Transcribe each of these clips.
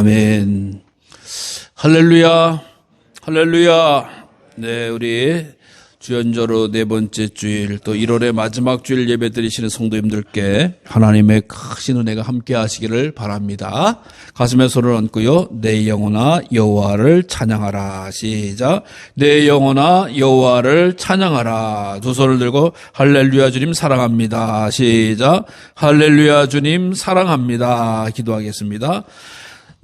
아멘. 할렐루야, 할렐루야. 네, 우리 주연절로 네 번째 주일, 또 1월의 마지막 주일 예배 드리시는 성도님들께 하나님의 크신 은혜가 함께 하시기를 바랍니다. 가슴에 손을 얹고요. 내 영혼아 여호와를 찬양하라. 시작. 내 영혼아 여호와를 찬양하라. 두 손을 들고 할렐루야 주님 사랑합니다. 시작. 할렐루야 주님 사랑합니다. 기도하겠습니다.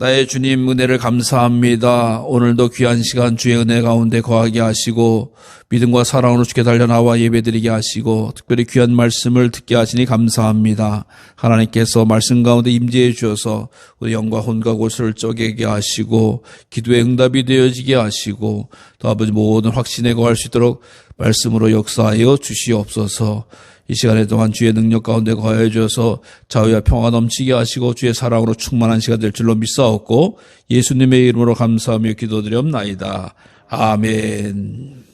나의 주님 은혜를 감사합니다. 오늘도 귀한 시간 주의 은혜 가운데 거하게 하시고 믿음과 사랑으로 주께 달려나와 예배드리게 하시고 특별히 귀한 말씀을 듣게 하시니 감사합니다. 하나님께서 말씀 가운데 임재해 주셔서 우리 영과 혼과 골수를 쪼개게 하시고 기도의 응답이 되어지게 하시고 또 아버지 모든 확신에 거할 수 있도록 말씀으로 역사하여 주시옵소서. 이 시간에 동안 주의 능력 가운데 거하여 주셔서 자유와 평화 넘치게 하시고 주의 사랑으로 충만한 시간 될 줄로 믿사옵고 예수님의 이름으로 감사하며 기도드리옵나이다. 아멘.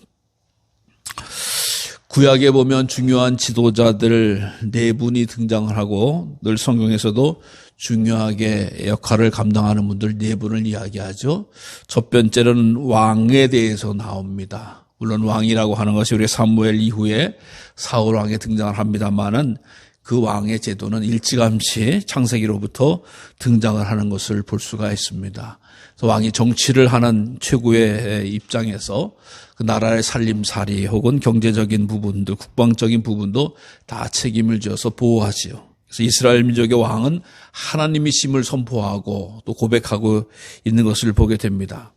구약에 보면 중요한 지도자들 네 분이 등장을 하고 늘 성경에서도 중요하게 역할을 감당하는 분들 네 분을 이야기하죠. 첫 번째는 왕에 대해서 나옵니다. 물론 왕이라고 하는 것이 우리 사무엘 이후에 사울 왕에 등장을 합니다만은 그 왕의 제도는 일찌감치 창세기로부터 등장을 하는 것을 볼 수가 있습니다. 그래서 왕이 정치를 하는 최고의 입장에서 그 나라의 살림살이 혹은 경제적인 부분들, 국방적인 부분도 다 책임을 져서 보호하지요. 그래서 이스라엘 민족의 왕은 하나님이심을 선포하고 또 고백하고 있는 것을 보게 됩니다.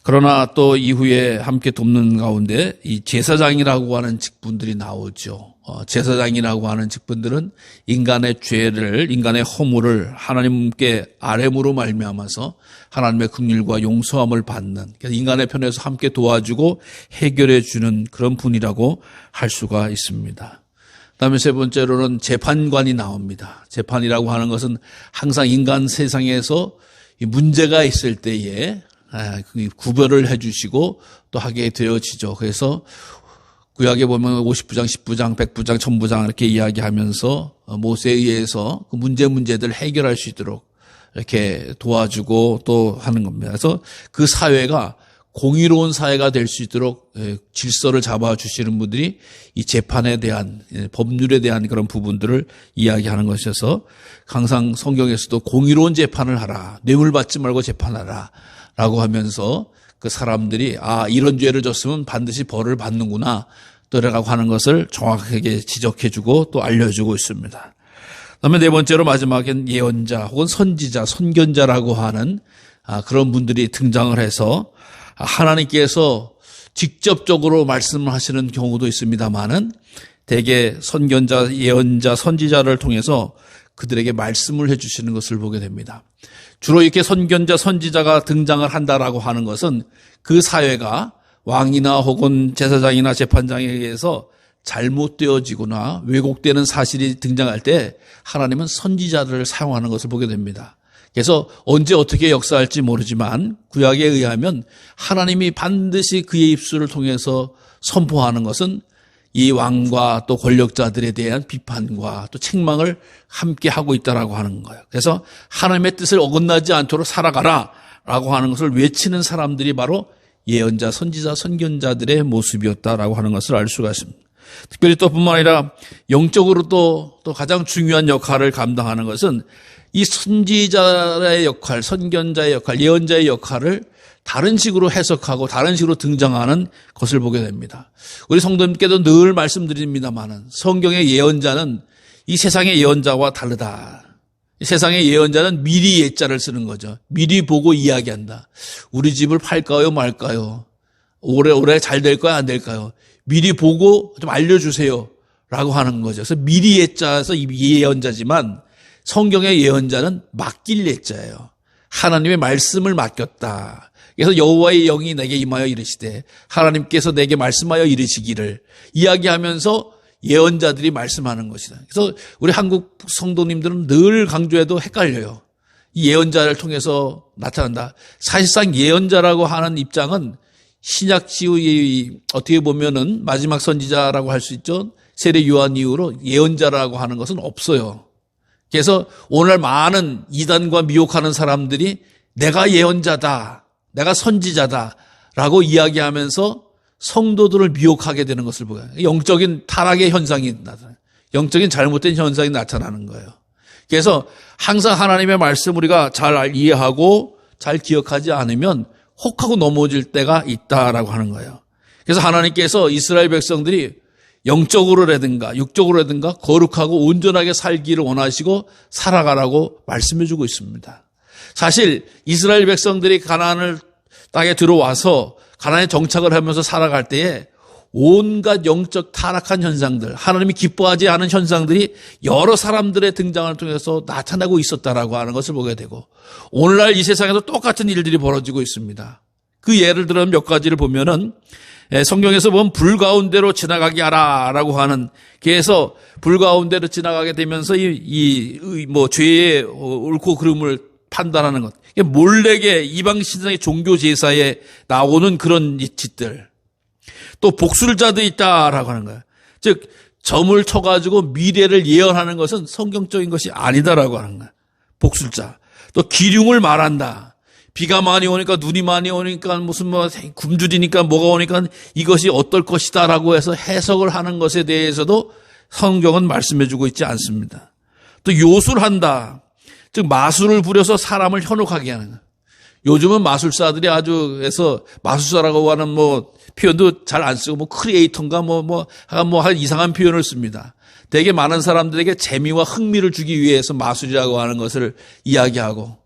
그러나 또 이후에 함께 돕는 가운데 이 제사장이라고 하는 직분들이 나오죠. 제사장이라고 하는 직분들은 인간의 죄를, 인간의 허물을 하나님께 아뢰므로 말미암아서 하나님의 긍휼과 용서함을 받는, 그래서 인간의 편에서 함께 도와주고 해결해 주는 그런 분이라고 할 수가 있습니다. 그다음에 세 번째로는 재판관이 나옵니다. 재판이라고 하는 것은 항상 인간 세상에서 문제가 있을 때에 구별을 해주시고 또 하게 되어지죠. 그래서 구약에 보면 50부장, 10부장, 100부장, 1000부장 이렇게 이야기하면서 모세에 의해서 그 문제들을 해결할 수 있도록 이렇게 도와주고 또 하는 겁니다. 그래서 그 사회가 공의로운 사회가 될 수 있도록 질서를 잡아주시는 분들이 이 재판에 대한, 법률에 대한 그런 부분들을 이야기하는 것이어서 항상 성경에서도 공의로운 재판을 하라, 뇌물 받지 말고 재판하라 라고 하면서 그 사람들이 이런 죄를 졌으면 반드시 벌을 받는구나 또라고 하는 것을 정확하게 지적해주고 또 알려주고 있습니다. 그다음에 네 번째로 마지막엔 예언자 혹은 선지자, 선견자라고 하는 그런 분들이 등장을 해서 하나님께서 직접적으로 말씀을 하시는 경우도 있습니다만은 대개 선견자, 예언자, 선지자를 통해서 그들에게 말씀을 해주시는 것을 보게 됩니다. 주로 이렇게 선견자, 선지자가 등장을 한다라고 하는 것은 그 사회가 왕이나 혹은 제사장이나 재판장에 의해서 잘못되어지거나 왜곡되는 사실이 등장할 때 하나님은 선지자들을 사용하는 것을 보게 됩니다. 그래서 언제 어떻게 역사할지 모르지만 구약에 의하면 하나님이 반드시 그의 입술을 통해서 선포하는 것은 이 왕과 또 권력자들에 대한 비판과 또 책망을 함께 하고 있다라고 하는 거예요. 그래서 하나님의 뜻을 어긋나지 않도록 살아가라라고 하는 것을 외치는 사람들이 바로 예언자, 선지자, 선견자들의 모습이었다라고 하는 것을 알 수가 있습니다. 특별히 또 뿐만 아니라 영적으로 또 가장 중요한 역할을 감당하는 것은 이 선지자의 역할, 선견자의 역할, 예언자의 역할을 다른 식으로 해석하고 다른 식으로 등장하는 것을 보게 됩니다. 우리 성도님께도 늘 말씀드립니다만은 성경의 예언자는 이 세상의 예언자와 다르다. 이 세상의 예언자는 미리 예자를 쓰는 거죠. 미리 보고 이야기한다. 우리 집을 팔까요 말까요? 올해 잘 될까요 안 될까요? 미리 보고 좀 알려주세요 라고 하는 거죠. 그래서 미리 예자에서 이 예언자지만 성경의 예언자는 맡길 예자예요. 하나님의 말씀을 맡겼다. 그래서 여호와의 영이 내게 임하여 이르시되 하나님께서 내게 말씀하여 이르시기를 이야기하면서 예언자들이 말씀하는 것이다. 그래서 우리 한국 성도님들은 늘 강조해도 헷갈려요. 이 예언자를 통해서 나타난다. 사실상 예언자라고 하는 입장은 신약 시의 어떻게 보면은 마지막 선지자라고 할 수 있죠. 세례 요한 이후로 예언자라고 하는 것은 없어요. 그래서 오늘 많은 이단과 미혹하는 사람들이 내가 예언자다, 내가 선지자다라고 이야기하면서 성도들을 미혹하게 되는 것을 보여요. 영적인 타락의 현상이 나타나요. 영적인 잘못된 현상이 나타나는 거예요. 그래서 항상 하나님의 말씀 우리가 잘 이해하고 잘 기억하지 않으면 혹하고 넘어질 때가 있다라고 하는 거예요. 그래서 하나님께서 이스라엘 백성들이 영적으로라든가 육적으로라든가 거룩하고 온전하게 살기를 원하시고 살아가라고 말씀해 주고 있습니다. 사실 이스라엘 백성들이 가나안 땅에 들어와서 가나안에 정착을 하면서 살아갈 때에 온갖 영적 타락한 현상들, 하나님이 기뻐하지 않은 현상들이 여러 사람들의 등장을 통해서 나타나고 있었다라고 하는 것을 보게 되고, 오늘날 이 세상에서 똑같은 일들이 벌어지고 있습니다. 그 예를 들어 몇 가지를 보면은 성경에서 보면 불 가운데로 지나가게 하라라고 하는, 그래서 불 가운데로 지나가게 되면서 죄의 옳고 그름을 판단하는 것, 몰래게 이방 신상의 종교 제사에 나오는 그런 짓들, 또 복술자도 있다라고 하는 거예요. 즉 점을 쳐가지고 미래를 예언하는 것은 성경적인 것이 아니다라고 하는 거예요. 복술자. 또 기륭을 말한다. 비가 많이 오니까, 눈이 많이 오니까, 무슨 굶주리니까 뭐가 오니까 이것이 어떨 것이다라고 해서 해석을 하는 것에 대해서도 성경은 말씀해주고 있지 않습니다. 또 요술한다. 즉 마술을 부려서 사람을 현혹하게 하는 거예요. 요즘은 마술사들이 아주 해서 마술사라고 하는 표현도 잘 안 쓰고 크리에이터인가 한 이상한 표현을 씁니다. 되게 많은 사람들에게 재미와 흥미를 주기 위해서 마술이라고 하는 것을 이야기하고,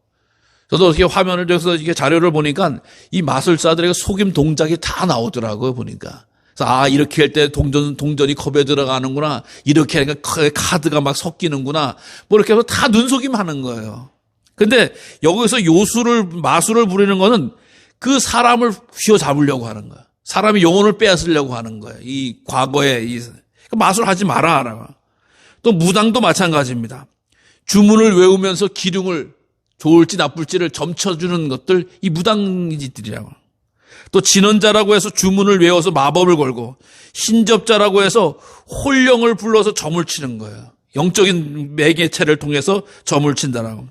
저도 어떻게 화면을 줘서 이게 자료를 보니까 이 마술사들에게 속임 동작이 다 나오더라고요, 보니까. 그래서 이렇게 할 때 동전이 컵에 들어가는구나, 이렇게 하니까 카드가 막 섞이는구나, 이렇게 해서 다 눈속임 하는 거예요. 근데 여기서 마술을 부리는 거는 그 사람을 휘어잡으려고 하는 거예요. 사람의 영혼을 빼앗으려고 하는 거예요. 이 과거에 마술 하지 마라. 또 무당도 마찬가지입니다. 주문을 외우면서 기둥을 좋을지 나쁠지를 점쳐주는 것들, 이 무당짓들이라고. 또 진언자라고 해서 주문을 외워서 마법을 걸고, 신접자라고 해서 홀령을 불러서 점을 치는 거예요. 영적인 매개체를 통해서 점을 친다라고.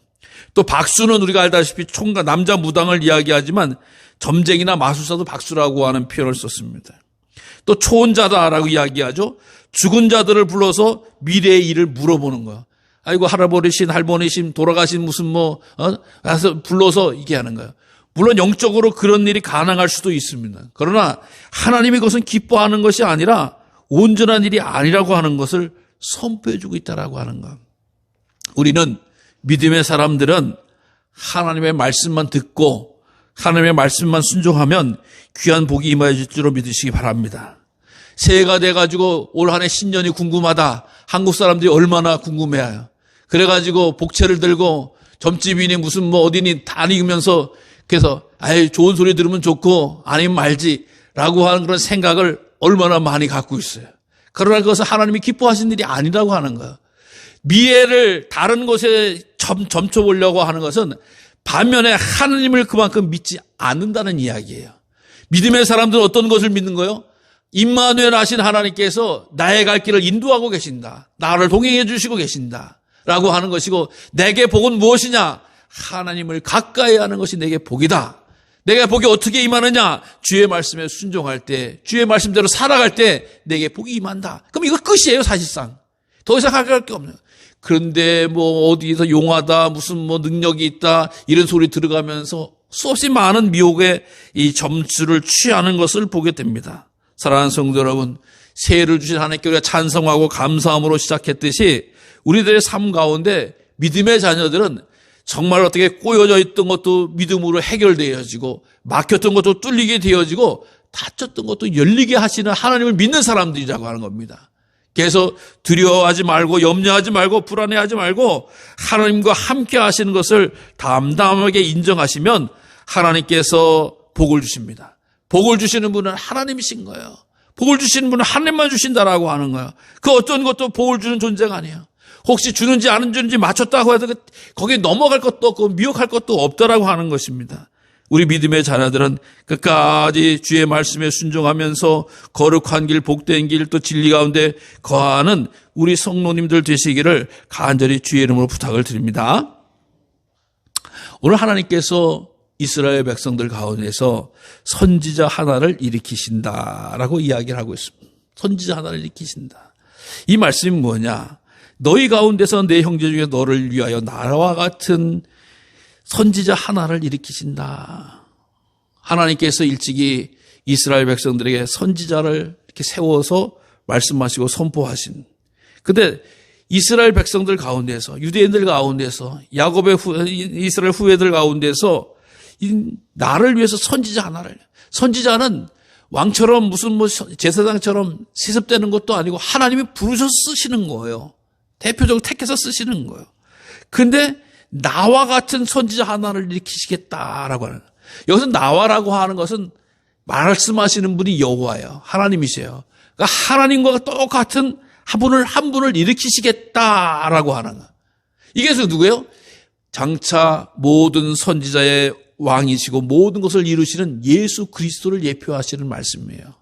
또 박수는 우리가 알다시피 총각 남자 무당을 이야기하지만 점쟁이나 마술사도 박수라고 하는 표현을 썼습니다. 또 초혼자다라고 이야기하죠. 죽은 자들을 불러서 미래의 일을 물어보는 거예요. 아이고 할아버지신 할머니신 돌아가신 가서 불러서 이게 하는 거예요. 물론 영적으로 그런 일이 가능할 수도 있습니다. 그러나 하나님이 그것은 기뻐하는 것이 아니라 온전한 일이 아니라고 하는 것을 선포해주고 있다라고 하는 것. 우리는 믿음의 사람들은 하나님의 말씀만 듣고 하나님의 말씀만 순종하면 귀한 복이 임하여 줄 줄로 믿으시기 바랍니다. 새해가 돼가지고 올 한 해 신년이 궁금하다. 한국 사람들이 얼마나 궁금해해요. 그래가지고 복채를 들고 점집이니 어디니 다니면서 그래서 좋은 소리 들으면 좋고 아니면 말지라고 하는 그런 생각을 얼마나 많이 갖고 있어요. 그러나 그것은 하나님이 기뻐하신 일이 아니라고 하는 거예요. 미래를 다른 곳에 점쳐보려고 하는 것은 반면에 하나님을 그만큼 믿지 않는다는 이야기예요. 믿음의 사람들은 어떤 것을 믿는 거예요? 임마누엘 하신 하나님께서 나의 갈 길을 인도하고 계신다. 나를 동행해 주시고 계신다. 라고 하는 것이고, 내게 복은 무엇이냐? 하나님을 가까이 하는 것이 내게 복이다. 내게 복이 어떻게 임하느냐? 주의 말씀에 순종할 때, 주의 말씀대로 살아갈 때 내게 복이 임한다. 그럼 이거 끝이에요, 사실상. 더 이상 할 게 없는. 그런데 어디서 용하다, 능력이 있다, 이런 소리 들어가면서 수없이 많은 미혹의 이 점수를 취하는 것을 보게 됩니다. 사랑하는 성도 여러분, 새해를 주신 하나님께 우리가 찬송하고 감사함으로 시작했듯이 우리들의 삶 가운데 믿음의 자녀들은 정말 어떻게 꼬여져 있던 것도 믿음으로 해결되어지고, 막혔던 것도 뚫리게 되어지고, 닫혔던 것도 열리게 하시는 하나님을 믿는 사람들이라고 하는 겁니다. 그래서 두려워하지 말고 염려하지 말고 불안해하지 말고 하나님과 함께 하시는 것을 담담하게 인정하시면 하나님께서 복을 주십니다. 복을 주시는 분은 하나님이신 거예요. 복을 주시는 분은 하나님만 주신다라고 하는 거예요. 그 어떤 것도 복을 주는 존재가 아니에요. 혹시 주는지 안 주는지 맞췄다고 해서 거기에 넘어갈 것도 없고 미혹할 것도 없다라고 하는 것입니다. 우리 믿음의 자녀들은 끝까지 주의 말씀에 순종하면서 거룩한 길, 복된 길, 또 진리 가운데 거하는 우리 성도님들 되시기를 간절히 주의 이름으로 부탁을 드립니다. 오늘 하나님께서 이스라엘 백성들 가운데서 선지자 하나를 일으키신다라고 이야기를 하고 있습니다. 선지자 하나를 일으키신다. 이 말씀이 뭐냐? 너희 가운데서 내 형제 중에 너를 위하여 나와 같은 선지자 하나를 일으키신다. 하나님께서 일찍이 이스라엘 백성들에게 선지자를 이렇게 세워서 말씀하시고 선포하신. 근데 이스라엘 백성들 가운데서, 유대인들 가운데서, 야곱의 이스라엘 후예들 가운데서 나를 위해서 선지자 하나를. 선지자는 왕처럼 무슨 제사장처럼 세습되는 것도 아니고 하나님이 부르셔서 쓰시는 거예요. 대표적으로 택해서 쓰시는 거예요. 근데 나와 같은 선지자 하나를 일으키시겠다라고 하는 거예요. 여기서 나와라고 하는 것은 말씀하시는 분이 여호와예요. 하나님이세요. 그러니까 하나님과 똑같은 한 분을 일으키시겠다라고 하는 거예요. 이게 누구예요? 장차 모든 선지자의 왕이시고 모든 것을 이루시는 예수 그리스도를 예표하시는 말씀이에요.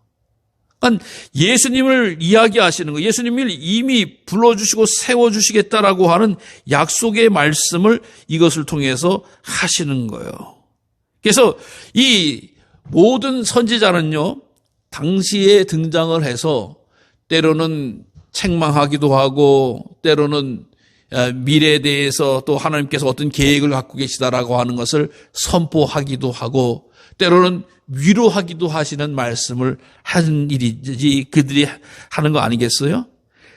그러니까 예수님을 이야기하시는 거예요. 예수님을 이미 불러주시고 세워주시겠다라고 하는 약속의 말씀을 이것을 통해서 하시는 거예요. 그래서 이 모든 선지자는요, 당시에 등장을 해서 때로는 책망하기도 하고 때로는 미래에 대해서 또 하나님께서 어떤 계획을 갖고 계시다라고 하는 것을 선포하기도 하고 때로는 위로하기도 하시는 말씀을 하는 일이지 그들이 하는 거 아니겠어요?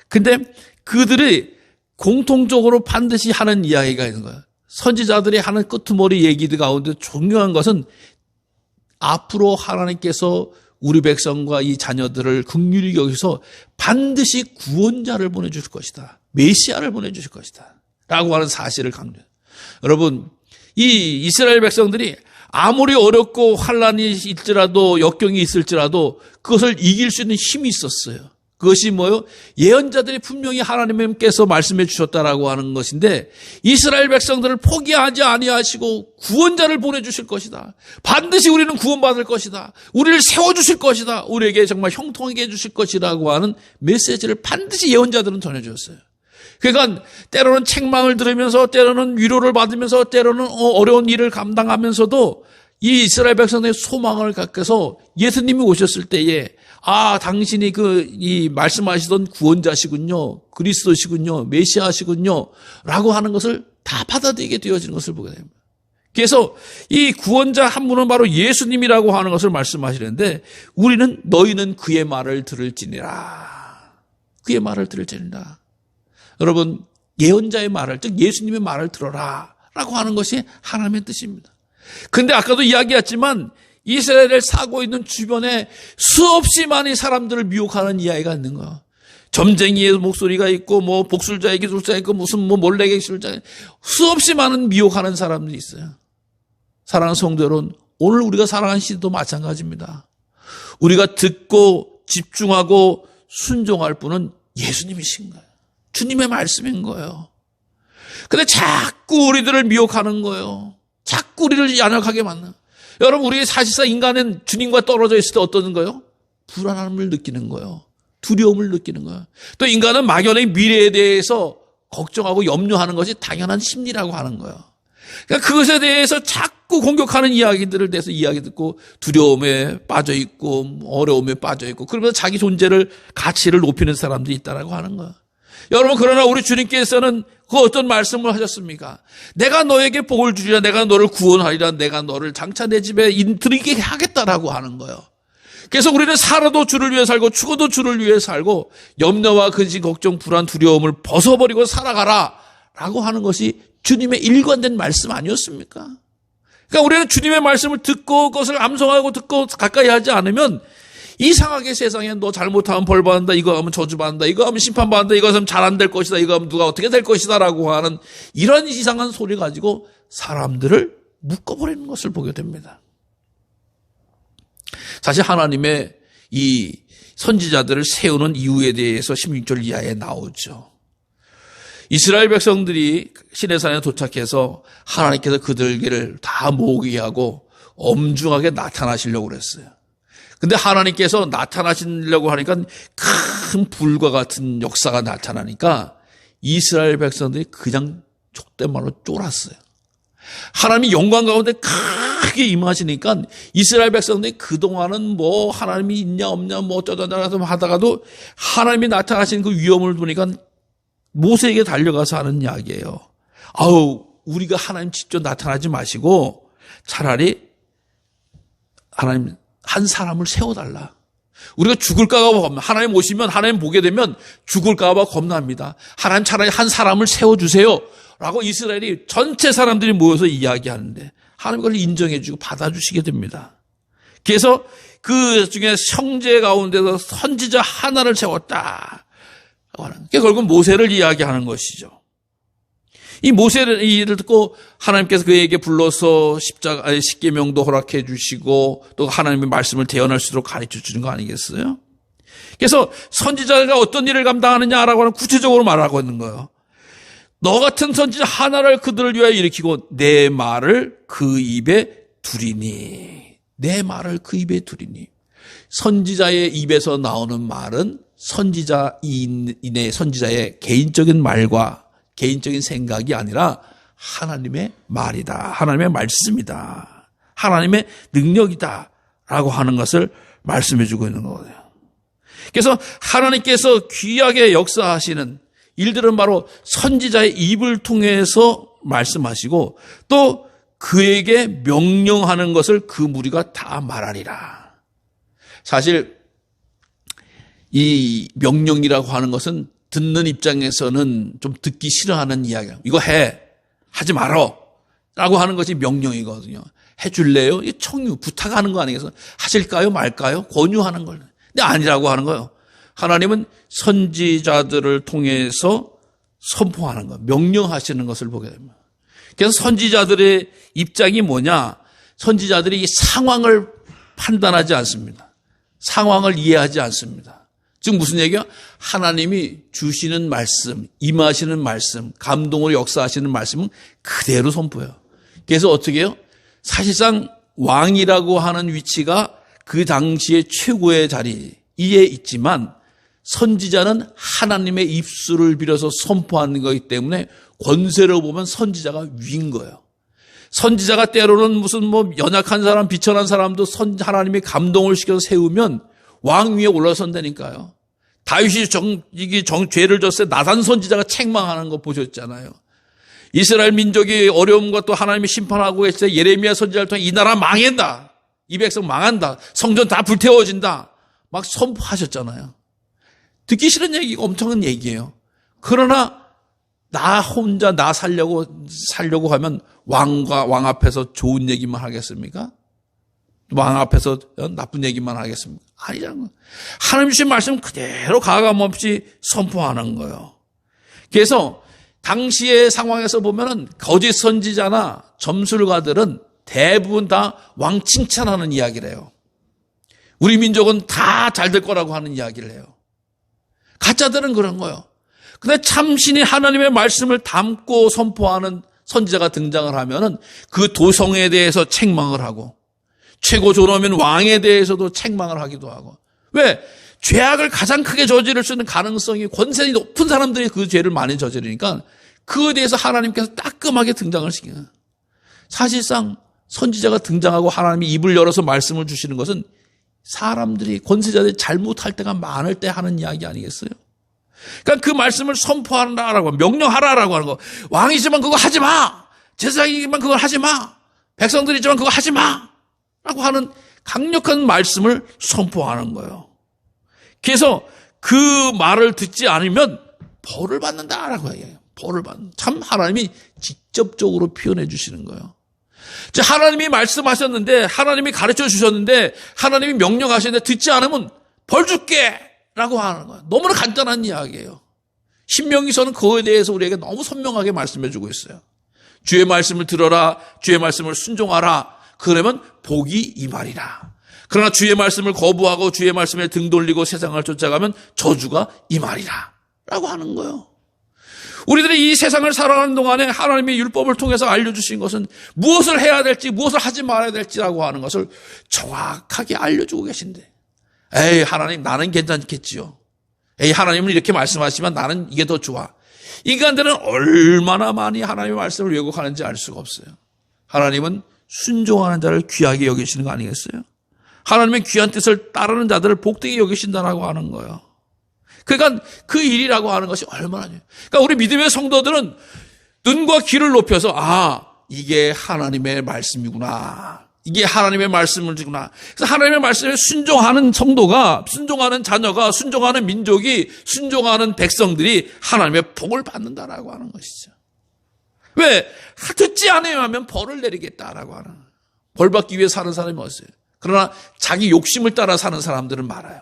근데 그들이 공통적으로 반드시 하는 이야기가 있는 거예요. 선지자들이 하는 끄트머리 얘기들 가운데 중요한 것은 앞으로 하나님께서 우리 백성과 이 자녀들을 긍휼히 여기서 반드시 구원자를 보내주실 것이다. 메시아를 보내주실 것이다. 라고 하는 사실을 강조해요. 여러분, 이 이스라엘 백성들이 아무리 어렵고 환란이 있을지라도 역경이 있을지라도 그것을 이길 수 있는 힘이 있었어요. 그것이 뭐요? 예언자들이 분명히 하나님께서 말씀해 주셨다라고 하는 것인데 이스라엘 백성들을 포기하지 아니하시고 구원자를 보내주실 것이다. 반드시 우리는 구원받을 것이다. 우리를 세워주실 것이다. 우리에게 정말 형통하게 해주실 것이라고 하는 메시지를 반드시 예언자들은 전해주었어요. 그러니까 때로는 책망을 들으면서 때로는 위로를 받으면서 때로는 어려운 일을 감당하면서도 이 이스라엘 백성의 소망을 갖고서 예수님이 오셨을 때에 당신이 이 말씀하시던 구원자시군요. 그리스도시군요. 메시아시군요. 라고 하는 것을 다 받아들이게 되어지는 것을 보게 됩니다. 그래서 이 구원자 한 분은 바로 예수님이라고 하는 것을 말씀하시는데 우리는 너희는 그의 말을 들을지니라. 그의 말을 들을지니라. 여러분, 예언자의 말을, 즉 예수님의 말을 들어라. 라고 하는 것이 하나님의 뜻입니다. 근데 아까도 이야기했지만 이스라엘을 사고 있는 주변에 수없이 많은 사람들을 미혹하는 이야기가 있는 거야. 점쟁이의 목소리가 있고, 복술자의 기술자 있고, 몰래의 기술자, 수없이 많은 미혹하는 사람들이 있어요. 사랑하는 성도 여러분, 오늘 우리가 살아가는 시대도 마찬가지입니다. 우리가 듣고 집중하고 순종할 분은 예수님이신 거예요. 주님의 말씀인 거예요. 근데 자꾸 우리들을 미혹하는 거예요. 자꾸 우리를 연약하게 만나. 여러분, 우리 사실상 인간은 주님과 떨어져 있을 때 어떤 거예요? 불안함을 느끼는 거예요. 두려움을 느끼는 거예요. 또 인간은 막연히 미래에 대해서 걱정하고 염려하는 것이 당연한 심리라고 하는 거예요. 그러니까 그것에 대해서 자꾸 공격하는 이야기들을 대해서 이야기 듣고 두려움에 빠져 있고 어려움에 빠져 있고 그러면서 자기 존재를 가치를 높이는 사람들이 있다라고 하는 거예요. 여러분, 그러나 우리 주님께서는 그 어떤 말씀을 하셨습니까? 내가 너에게 복을 주리라, 내가 너를 구원하리라, 내가 너를 장차 내 집에 들이게 하겠다라고 하는 거예요. 그래서 우리는 살아도 주를 위해 살고 죽어도 주를 위해 살고 염려와 근심, 걱정, 불안, 두려움을 벗어버리고 살아가라 라고 하는 것이 주님의 일관된 말씀 아니었습니까? 그러니까 우리는 주님의 말씀을 듣고 그것을 암송하고 듣고 가까이 하지 않으면 이상하게 세상에 너 잘못하면 벌 받는다, 이거 하면 저주 받는다, 이거 하면 심판 받는다, 이거 하면 잘 안 될 것이다, 이거 하면 누가 어떻게 될 것이다 라고 하는 이런 이상한 소리 가지고 사람들을 묶어버리는 것을 보게 됩니다. 사실 하나님의 이 선지자들을 세우는 이유에 대해서 16절 이하에 나오죠. 이스라엘 백성들이 시내산에 도착해서 하나님께서 그들에게를 다 모으게 하고 엄중하게 나타나시려고 그랬어요. 근데 하나님께서 나타나시려고 하니까 큰 불과 같은 역사가 나타나니까 이스라엘 백성들이 그냥 족된 말로 쫄았어요. 하나님이 영광 가운데 크게 임하시니까 이스라엘 백성들이 그동안은 뭐 하나님이 있냐 없냐 뭐 어쩌다 하다가도 하나님이 나타나신 그 위엄을 보니까 모세에게 달려가서 하는 이야기예요. 아우, 우리가 하나님 직접 나타나지 마시고 차라리 하나님 한 사람을 세워달라. 우리가 죽을까 봐 겁나. 하나님 오시면 하나님 보게 되면 죽을까 봐 겁납니다. 하나님 차라리 한 사람을 세워주세요. 라고 이스라엘이 전체 사람들이 모여서 이야기하는데 하나님 그걸 인정해주고 받아주시게 됩니다. 그래서 그 중에 형제 가운데서 선지자 하나를 세웠다. 결국 모세를 이야기하는 것이죠. 이 모세를 이를 듣고 하나님께서 그에게 불러서 십계명도 허락해 주시고 또 하나님의 말씀을 대언할 수 있도록 가르쳐 주는 거 아니겠어요? 그래서 선지자가 어떤 일을 감당하느냐라고 하는 구체적으로 말하고 있는 거예요. 너 같은 선지자 하나를 그들을 위하여 일으키고 내 말을 그 입에 두리니. 내 말을 그 입에 두리니. 선지자의 입에서 나오는 말은 선지자의 개인적인 말과 개인적인 생각이 아니라 하나님의 말이다. 하나님의 말씀이다. 하나님의 능력이다. 라고 하는 것을 말씀해 주고 있는 거예요. 그래서 하나님께서 귀하게 역사하시는 일들은 바로 선지자의 입을 통해서 말씀하시고 또 그에게 명령하는 것을 그 무리가 다 말하리라. 사실 이 명령이라고 하는 것은 듣는 입장에서는 좀 듣기 싫어하는 이야기야. 이거 해. 하지 말어. 라고 하는 것이 명령이거든요. 해줄래요? 이 청유, 부탁하는 거 아니겠어요? 하실까요? 말까요? 권유하는 걸. 근데 아니라고 하는 거예요. 하나님은 선지자들을 통해서 선포하는 것, 명령하시는 것을 보게 됩니다. 그래서 선지자들의 입장이 뭐냐? 선지자들이 이 상황을 판단하지 않습니다. 상황을 이해하지 않습니다. 즉 무슨 얘기야? 하나님이 주시는 말씀, 임하시는 말씀, 감동으로 역사하시는 말씀은 그대로 선포해요. 그래서 어떻게 해요? 사실상 왕이라고 하는 위치가 그 당시의 최고의 자리에 있지만 선지자는 하나님의 입술을 빌어서 선포하는 것이기 때문에 권세로 보면 선지자가 위인 거예요. 선지자가 때로는 무슨 뭐 연약한 사람, 비천한 사람도 하나님의 감동을 시켜서 세우면 왕 위에 올라선다니까요. 다윗이 죄를 졌을 때 나단 선지자가 책망하는 거 보셨잖아요. 이스라엘 민족이 어려움과 또 하나님이 심판하고 있을 때 예레미야 선지자를 통해 이 나라 망한다. 이 백성 망한다. 성전 다 불태워진다. 막 선포하셨잖아요. 듣기 싫은 얘기가 엄청난 얘기예요. 그러나 나 혼자 나 살려고 하면 왕 앞에서 좋은 얘기만 하겠습니까? 왕 앞에서 나쁜 얘기만 하겠습니까? 아니라는 거예요. 하나님 주신 말씀 그대로 가감없이 선포하는 거예요. 그래서 당시의 상황에서 보면은 거짓 선지자나 점술가들은 대부분 다 왕 칭찬하는 이야기를 해요. 우리 민족은 다 잘 될 거라고 하는 이야기를 해요. 가짜들은 그런 거예요. 근데 참신이 하나님의 말씀을 담고 선포하는 선지자가 등장을 하면은 그 도성에 대해서 책망을 하고 최고 존엄인 왕에 대해서도 책망을 하기도 하고. 왜? 죄악을 가장 크게 저지를 수 있는 가능성이 권세이 높은 사람들이 그 죄를 많이 저지르니까 그에 대해서 하나님께서 따끔하게 등장을 시키는. 사실상 선지자가 등장하고 하나님이 입을 열어서 말씀을 주시는 것은 사람들이 권세자들이 잘못할 때가 많을 때 하는 이야기 아니겠어요? 그러니까 그 말씀을 선포하라라고 명령하라라고 하는 거. 왕이지만 그거 하지 마. 제사장이지만 그걸 하지 마. 백성들이지만 그거 하지 마. 라고 하는 강력한 말씀을 선포하는 거예요. 그래서 그 말을 듣지 않으면 벌을 받는다라고 얘기해요. 벌을 받는. 참 하나님이 직접적으로 표현해 주시는 거예요. 하나님이 말씀하셨는데 하나님이 가르쳐 주셨는데 하나님이 명령하셨는데 듣지 않으면 벌 줄게 라고 하는 거예요. 너무나 간단한 이야기예요. 신명기서는 그거에 대해서 우리에게 너무 선명하게 말씀해 주고 있어요. 주의 말씀을 들어라. 주의 말씀을 순종하라. 그러면 복이 임하리라. 그러나 주의 말씀을 거부하고 주의 말씀에 등 돌리고 세상을 쫓아가면 저주가 임하리라 라고 하는 거예요. 우리들이 이 세상을 살아가는 동안에 하나님의 율법을 통해서 알려주신 것은 무엇을 해야 될지, 무엇을 하지 말아야 될지라고 하는 것을 정확하게 알려주고 계신데, 에이, 하나님, 나는 괜찮겠지요. 에이, 하나님은 이렇게 말씀하시지만 나는 이게 더 좋아. 인간들은 얼마나 많이 하나님의 말씀을 왜곡하는지 알 수가 없어요. 하나님은 순종하는 자를 귀하게 여기시는 거 아니겠어요? 하나님의 귀한 뜻을 따르는 자들을 복되게 여기신다라고 하는 거예요. 그러니까 그 일이라고 하는 것이 얼마나. 그러니까 우리 믿음의 성도들은 눈과 귀를 높여서, 아, 이게 하나님의 말씀이구나. 이게 하나님의 말씀이구나. 그래서 하나님의 말씀에 순종하는 성도가, 순종하는 자녀가, 순종하는 민족이, 순종하는 백성들이 하나님의 복을 받는다라고 하는 것이죠. 왜? 듣지 않으면 하면 벌을 내리겠다라고 하는. 벌 받기 위해 사는 사람이 없어요. 그러나 자기 욕심을 따라 사는 사람들은 많아요.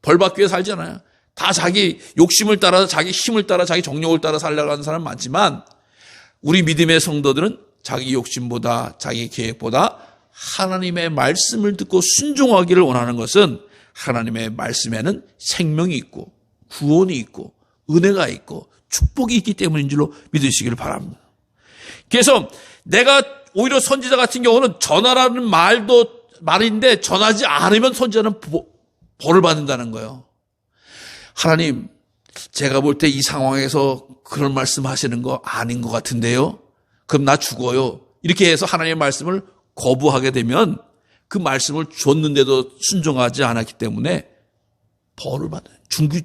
벌 받기 위해 살잖아요. 다 자기 욕심을 따라, 자기 힘을 따라, 자기 정욕을 따라 살려고 하는 사람 많지만, 우리 믿음의 성도들은 자기 욕심보다, 자기 계획보다 하나님의 말씀을 듣고 순종하기를 원하는 것은 하나님의 말씀에는 생명이 있고 구원이 있고 은혜가 있고 축복이 있기 때문인 줄로 믿으시기를 바랍니다. 그래서 내가 오히려 선지자 같은 경우는 전하라는 말인데 전하지 않으면 선지자는 벌을 받는다는 거예요. 하나님, 제가 볼 때 이 상황에서 그런 말씀 하시는 거 아닌 것 같은데요. 그럼 나 죽어요. 이렇게 해서 하나님의 말씀을 거부하게 되면 그 말씀을 줬는데도 순종하지 않았기 때문에 벌을 받아요.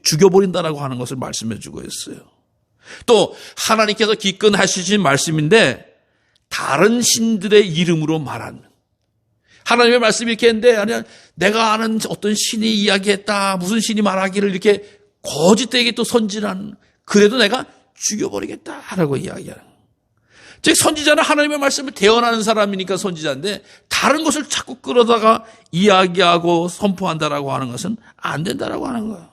죽여버린다라고 하는 것을 말씀해 주고 있어요. 또 하나님께서 기꺼이 하시신 말씀인데 다른 신들의 이름으로 말하는, 하나님의 말씀이 이렇게 했는데 아니야, 내가 아는 어떤 신이 이야기했다, 무슨 신이 말하기를 이렇게 거짓되게 또 선지라는, 그래도 내가 죽여버리겠다라고 이야기하는. 즉 선지자는 하나님의 말씀을 대언하는 사람이니까 선지자인데 다른 것을 자꾸 끌어다가 이야기하고 선포한다라고 하는 것은 안 된다라고 하는 거예요.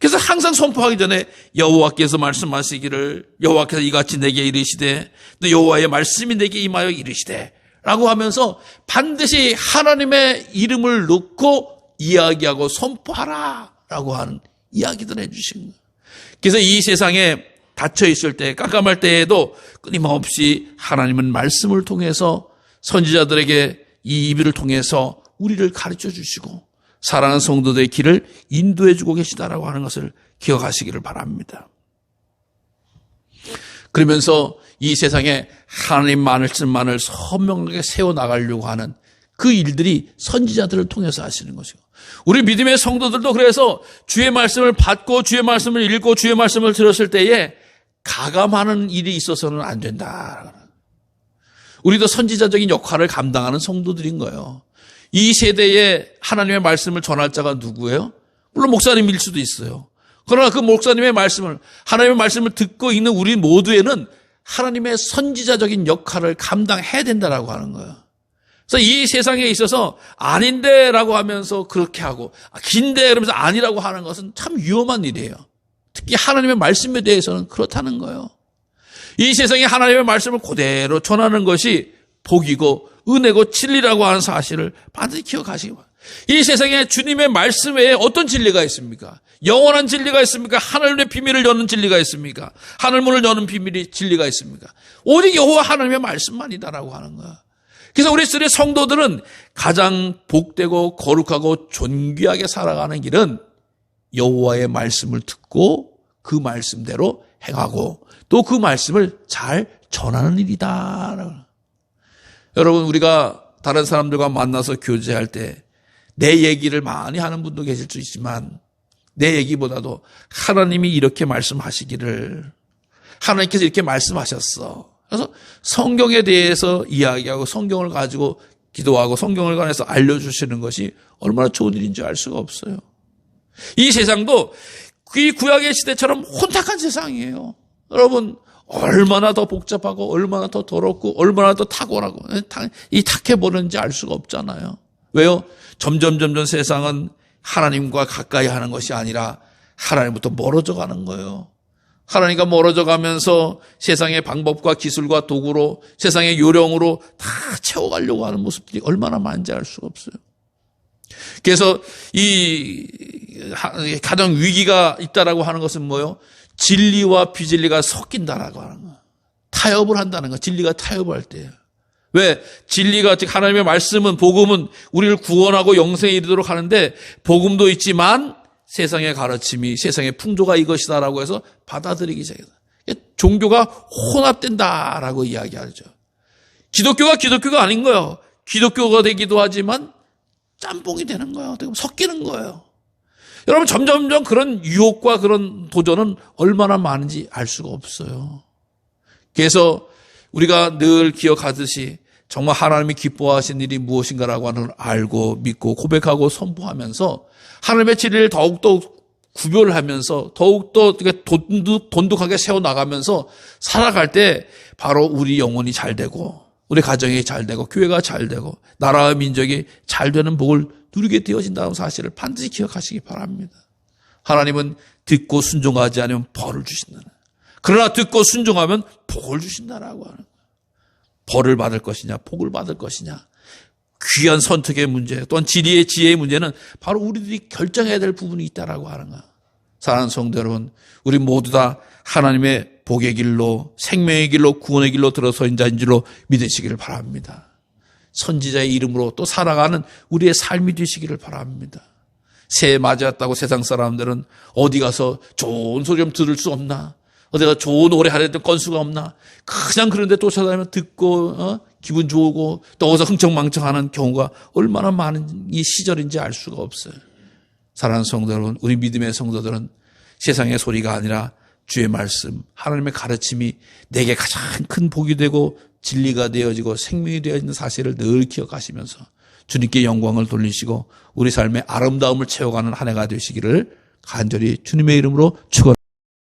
그래서 항상 선포하기 전에 여호와께서 말씀하시기를, 여호와께서 이같이 내게 이르시되 또 여호와의 말씀이 내게 임하여 이르시되 라고 하면서 반드시 하나님의 이름을 넣고 이야기하고 선포하라 라고 하는 이야기들 해주신 거예요. 그래서 이 세상에 닫혀 있을 때, 깜깜할 때에도 끊임없이 하나님은 말씀을 통해서 선지자들에게 이 이비를 통해서 우리를 가르쳐 주시고 사랑하는 성도들의 길을 인도해 주고 계시다라고 하는 것을 기억하시기를 바랍니다. 그러면서 이 세상에 하나님 말씀만을 선명하게 세워나가려고 하는 그 일들이 선지자들을 통해서 하시는 것이고, 우리 믿음의 성도들도 그래서 주의 말씀을 받고 주의 말씀을 읽고 주의 말씀을 들었을 때에 가감하는 일이 있어서는 안 된다. 우리도 선지자적인 역할을 감당하는 성도들인 거예요. 이 세대에 하나님의 말씀을 전할 자가 누구예요? 물론 목사님일 수도 있어요. 그러나 그 목사님의 말씀을, 하나님의 말씀을 듣고 있는 우리 모두에는 하나님의 선지자적인 역할을 감당해야 된다라고 하는 거예요. 그래서 이 세상에 있어서 아닌데라고 하면서 그렇게 하고, 긴데 그러면서 아니라고 하는 것은 참 위험한 일이에요. 특히 하나님의 말씀에 대해서는 그렇다는 거예요. 이 세상에 하나님의 말씀을 그대로 전하는 것이 복이고 은혜고 진리라고 하는 사실을 반드시 기억하시기 바랍니다. 이 세상에 주님의 말씀 외에 어떤 진리가 있습니까? 영원한 진리가 있습니까? 하늘의 비밀을 여는 진리가 있습니까? 하늘문을 여는 비밀이 진리가 있습니까? 오직 여호와 하나님의 말씀만이다라고 하는 거야. 그래서 우리 성도들은 가장 복되고 거룩하고 존귀하게 살아가는 길은 여호와의 말씀을 듣고 그 말씀대로 행하고 또 그 말씀을 잘 전하는 일이다. 여러분, 우리가 다른 사람들과 만나서 교제할 때 내 얘기를 많이 하는 분도 계실 수 있지만 내 얘기보다도 하나님이 이렇게 말씀하시기를, 하나님께서 이렇게 말씀하셨어. 그래서 성경에 대해서 이야기하고 성경을 가지고 기도하고 성경을 관해서 알려주시는 것이 얼마나 좋은 일인지 알 수가 없어요. 이 세상도 이 구약의 시대처럼 혼탁한 세상이에요. 여러분, 얼마나 더 복잡하고 얼마나 더 더럽고 얼마나 더 탁월하고 이 탁해버렸는지 알 수가 없잖아요. 왜요? 점점 세상은 하나님과 가까이 하는 것이 아니라 하나님부터 멀어져 가는 거예요. 하나님과 멀어져 가면서 세상의 방법과 기술과 도구로, 세상의 요령으로 다 채워가려고 하는 모습들이 얼마나 많은지 알 수가 없어요. 그래서 이 가장 위기가 있다라고 하는 것은 뭐예요? 진리와 비진리가 섞인다라고 하는 거. 타협을 한다는 거. 진리가 타협할 때예요. 왜? 진리가, 즉 하나님의 말씀은, 복음은 우리를 구원하고 영생에 이르도록 하는데, 복음도 있지만 세상의 가르침이, 세상의 풍조가 이것이다라고 해서 받아들이기 시작해요. 종교가 혼합된다라고 이야기하죠. 기독교가 아닌 거예요. 기독교가 되기도 하지만 짬뽕이 되는 거예요. 섞이는 거예요. 여러분, 점점점 그런 유혹과 그런 도전은 얼마나 많은지 알 수가 없어요. 그래서 우리가 늘 기억하듯이 정말 하나님이 기뻐하신 일이 무엇인가라고 하는 걸 알고 믿고 고백하고 선포하면서 하나님의 진리를 더욱더 구별하면서 더욱더 돈독하게 세워나가면서 살아갈 때 바로 우리 영혼이 잘 되고 우리 가정이 잘 되고 교회가 잘 되고 나라와 민족이 잘 되는 복을 누리게 되어진다는 사실을 반드시 기억하시기 바랍니다. 하나님은 듣고 순종하지 않으면 벌을 주신다는, 그러나 듣고 순종하면 복을 주신다라고 하는 거예요. 벌을 받을 것이냐 복을 받을 것이냐, 귀한 선택의 문제 또한 진리의 지혜의 문제는 바로 우리들이 결정해야 될 부분이 있다라고 하는 거예요. 사랑하는 성도 여러분, 우리 모두 다 하나님의 복의 길로, 생명의 길로, 구원의 길로 들어서인 자인 줄로 믿으시기를 바랍니다. 선지자의 이름으로 또 살아가는 우리의 삶이 되시기를 바랍니다. 새해 맞이했다고 세상 사람들은 어디 가서 좋은 소리 좀 들을 수 없나? 어디 가서 좋은 노래 하려던 건수가 없나? 그냥 그런데 쫓아다니면 듣고 기분 좋고 또 어디서 흥청망청하는 경우가 얼마나 많은 이 시절인지 알 수가 없어요. 사랑하는 성도 여러분, 우리 믿음의 성도들은 세상의 소리가 아니라 주의 말씀, 하나님의 가르침이 내게 가장 큰 복이 되고 진리가 되어지고 생명이 되어지는 사실을 늘 기억하시면서 주님께 영광을 돌리시고 우리 삶의 아름다움을 채워가는 한 해가 되시기를 간절히 주님의 이름으로 축원합니다.